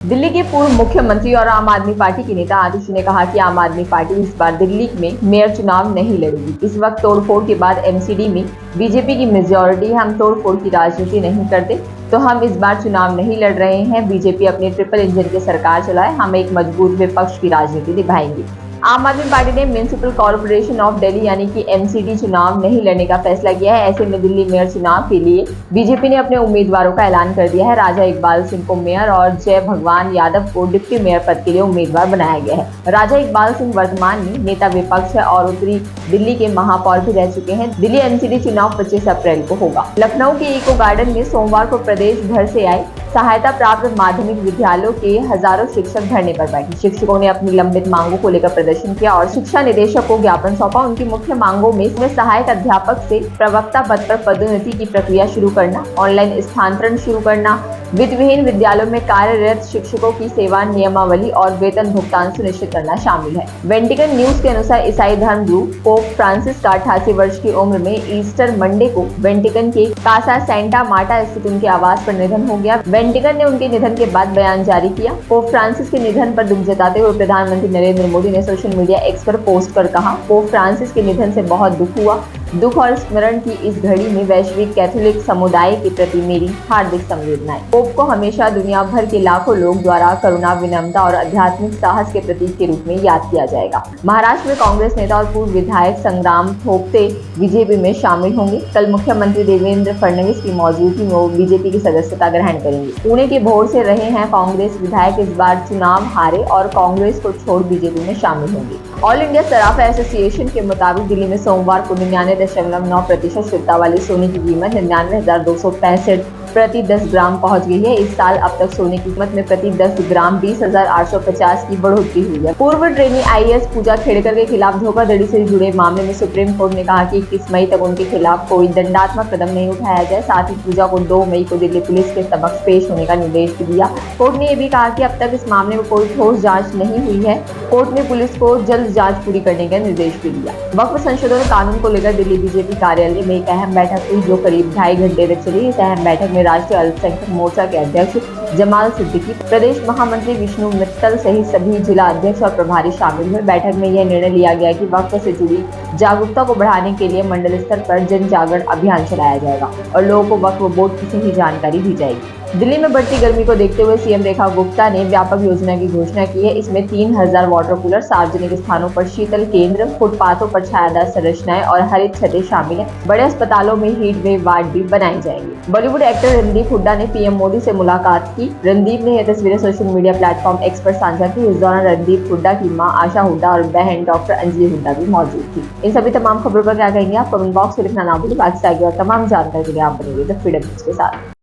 दिल्ली के पूर्व मुख्यमंत्री और आम आदमी पार्टी के नेता आतिश ने कहा कि आम आदमी पार्टी इस बार दिल्ली में मेयर चुनाव नहीं लड़ेगी। इस वक्त तोड़फोड़ के बाद एमसीडी में बीजेपी की मेजॉरिटी है। हम तोड़फोड़ की राजनीति नहीं करते, तो हम इस बार चुनाव नहीं लड़ रहे हैं। बीजेपी अपने ट्रिपल इंजन की सरकार चलाए, हम एक मजबूत विपक्ष की राजनीति निभाएंगे। आम आदमी पार्टी ने म्युनिसिपल कॉर्पोरेशन ऑफ दिल्ली यानी कि एमसीडी चुनाव नहीं लड़ने का फैसला किया है। ऐसे में दिल्ली मेयर चुनाव के लिए बीजेपी ने अपने उम्मीदवारों का ऐलान कर दिया है। राजा इकबाल सिंह को मेयर और जय भगवान यादव को डिप्टी मेयर पद के लिए उम्मीदवार बनाया गया है। राजा इकबाल सिंह वर्तमान में नेता विपक्ष है और उत्तरी दिल्ली के महापौर भी रह चुके हैं। दिल्ली एमसीडी चुनाव 25 अप्रैल को होगा। लखनऊ के इको गार्डन में सोमवार को प्रदेश भर से आए सहायता प्राप्त माध्यमिक विद्यालयों के हजारों शिक्षक धरने पर बैठे। शिक्षकों ने अपनी लंबित मांगों को लेकर प्रदर्शन किया और शिक्षा निदेशक को ज्ञापन सौंपा। उनकी मुख्य मांगों में इसमें सहायक अध्यापक से प्रवक्ता पद पर पदोन्नति की प्रक्रिया शुरू करना, ऑनलाइन स्थानांतरण शुरू करना, वित्तविहीन विद्यालयों में कार्यरत शिक्षकों की सेवा नियमावली और वेतन भुगतान सुनिश्चित करना शामिल है। वेटिकन न्यूज के अनुसार ईसाई धर्म गुरु पोप फ्रांसिस का 88 वर्ष की उम्र में ईस्टर मंडे को वेटिकन के कासा सेंटा मार्टा स्थित उनके आवास पर निधन हो गया। वेटिकन ने उनके निधन के बाद बयान जारी किया। पोप फ्रांसिस के निधन पर दुख जताते हुए प्रधानमंत्री नरेंद्र मोदी ने सोशल मीडिया एक्स पर पोस्ट कर कहा, पोप फ्रांसिस के निधन से बहुत दुख हुआ। दुख और स्मरण की इस घड़ी में वैश्विक कैथोलिक समुदाय के प्रति मेरी हार्दिक संवेदनाएं। पोप को हमेशा दुनिया भर के लाखों लोग द्वारा करुणा, विनम्रता और आध्यात्मिक साहस के प्रतीक के रूप में याद किया जाएगा। महाराष्ट्र में कांग्रेस नेता और पूर्व विधायक संग्राम थोपटे बीजेपी में शामिल होंगे। कल मुख्यमंत्री देवेंद्र फडणवीस की मौजूदगी में वो बीजेपी की सदस्यता ग्रहण करेंगे। पुणे के भोर से रहे हैं कांग्रेस विधायक इस बार चुनाव हारे और कांग्रेस को छोड़ बीजेपी में शामिल होंगे। ऑल इंडिया सराफा एसोसिएशन के मुताबिक दिल्ली में सोमवार को 99.9% शुद्धता वाली सोने की कीमत 99,265 प्रति 10 ग्राम पहुंच गई है। इस साल अब तक सोने की कीमत में प्रति 10 ग्राम 20,850 की बढ़ोतरी हुई है। पूर्व ट्रेनी आईएएस पूजा खेड़कर के खिलाफ धोखाधड़ी से जुड़े मामले में सुप्रीम कोर्ट ने कहा कि 21 मई तक उनके खिलाफ कोई दंडात्मक कदम नहीं उठाया जाए। साथ ही पूजा को 2 मई को दिल्ली पुलिस के समक्ष पेश होने का निर्देश भी दिया। कोर्ट ने यह भी कहा कि अब तक इस मामले में कोई ठोस जाँच नहीं हुई है। कोर्ट ने पुलिस को जल्द जांच पूरी करने का निर्देश भी दिया। वक्फ संशोधन कानून को लेकर दिल्ली बीजेपी कार्यालय में एक अहम बैठक हुई जो करीब 2.5 घंटे तक चली। इस अहम बैठक में राष्ट्रीय अल्पसंख्यक मोर्चा के अध्यक्ष जमाल सिद्दीकी, प्रदेश महामंत्री विष्णु मित्तल सहित सभी जिला अध्यक्ष और प्रभारी शामिल हुए। बैठक में यह निर्णय लिया गया कि वक्फ से जुड़ी जागरूकता को बढ़ाने के लिए मंडल स्तर पर जन जागरण अभियान चलाया जाएगा और लोगों को वक्फ बोर्ड की सही जानकारी दी जाएगी। दिल्ली में बढ़ती गर्मी को देखते हुए सीएम रेखा गुप्ता ने व्यापक योजना की घोषणा की है। इसमें 3000 वाटर कूलर, सार्वजनिक स्थानों पर शीतल केंद्र, फुटपाथों पर छायादार संरचनाएं और हरित छतें शामिल हैं। बड़े अस्पतालों में हीट वेव वार्ड भी बनाए जाएंगे। बॉलीवुड एक्टर रणदीप हुड्डा ने पीएम मोदी से मुलाकात की। रणदीप ने यह तस्वीरें सोशल मीडिया प्लेटफॉर्म एक्स पर साझा की। इस दौरान रणदीप हुड्डा की मां आशा हुड्डा और बहन डॉक्टर अंजलि हुड्डा भी मौजूद थी। इन सभी तमाम खबरों पर क्या कहेंगे आप कमेंट बॉक्स में लिखना ना भूलें। बाकी और तमाम जानकारी के लिए आप बने रहिए द फ्रीडम न्यूज़ के साथ।